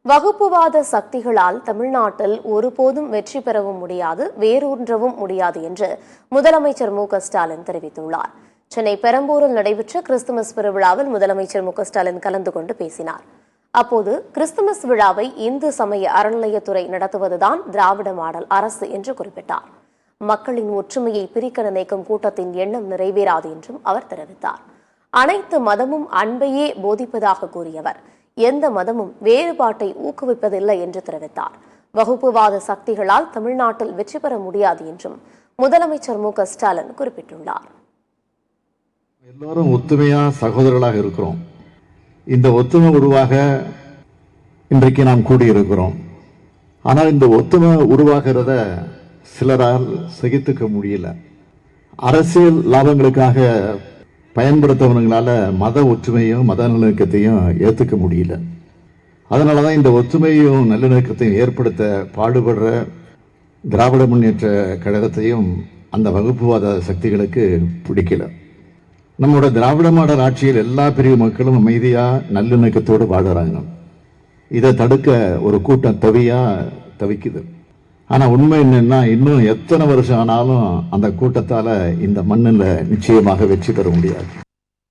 வகுப்புவாத சக்திகளால் தமிழ்நாட்டில் ஒருபோதும் வெற்றி பெறவும் முடியாது, வேரூன்றவும் முடியாது என்று முதலமைச்சர் மு.க.ஸ்டாலின் தெரிவித்துள்ளார். சென்னை பெரம்பூரில் நடைபெற்ற கிறிஸ்துமஸ் பெருவிழாவில் முதலமைச்சர் மு.க.ஸ்டாலின் கலந்து கொண்டு பேசினார். அப்போது கிறிஸ்துமஸ் விழாவை இந்து சமய அறநிலையத்துறை நடத்துவதுதான் திராவிட மாடல் அரசு என்று குறிப்பிட்டார். மக்களின் ஒற்றுமையை பிரிக்க நினைக்கும் கூட்டத்தின் எண்ணம் நிறைவேறாது என்றும் அவர் தெரிவித்தார். அனைத்து மதமும் அன்பையே போதிப்பதாக கூறியவர், எந்த மதமும் வேறுபாட்டை ஊக்குவிப்பதில்லை என்று தெரிவித்தார். வகுப்புவாத சக்திகளால் தமிழ்நாட்டில் வெற்றி பெற முடியாது என்றும் முதலமைச்சர் மு.க.ஸ்டாலின் குறிப்பிட்டுள்ளார். எல்லோரும் ஒத்துமையா சகோதரர்களாக இருக்கிறோம். இந்த ஒத்துமை உருவாக இன்றைக்கு நாம் கூடியிருக்கிறோம். ஆனால் இந்த ஒத்துமை உருவாகிறத சிலரால் சகித்துக்க முடியல. அரசியல் லாபங்களுக்காக பயன்படுத்தவங்களால மத ஒற்றுமையும் மத நல்லிணக்கத்தையும் ஏற்றுக்க முடியல. அதனாலதான் இந்த ஒற்றுமையும் நல்லிணக்கத்தையும் ஏற்படுத்த பாடுபடுற திராவிட முன்னேற்ற கழகத்தையும் அந்த வகுப்புவாத சக்திகளுக்கு பிடிக்கல. நம்மளோட திராவிட மாடல் ஆட்சியில் எல்லா பிரிவு மக்களும் அமைதியா நல்லிணக்கத்தோடு வாடுறாங்க. இதை தடுக்க ஒரு கூட்டம் தவிக்குது. ஆனா உண்மை என்னன்னா, இன்னும் எத்தனை வருஷம் ஆனாலும் அந்த கூட்டத்தால இந்த மண்ணில் நிச்சயமாக வெற்றி பெற முடியாது.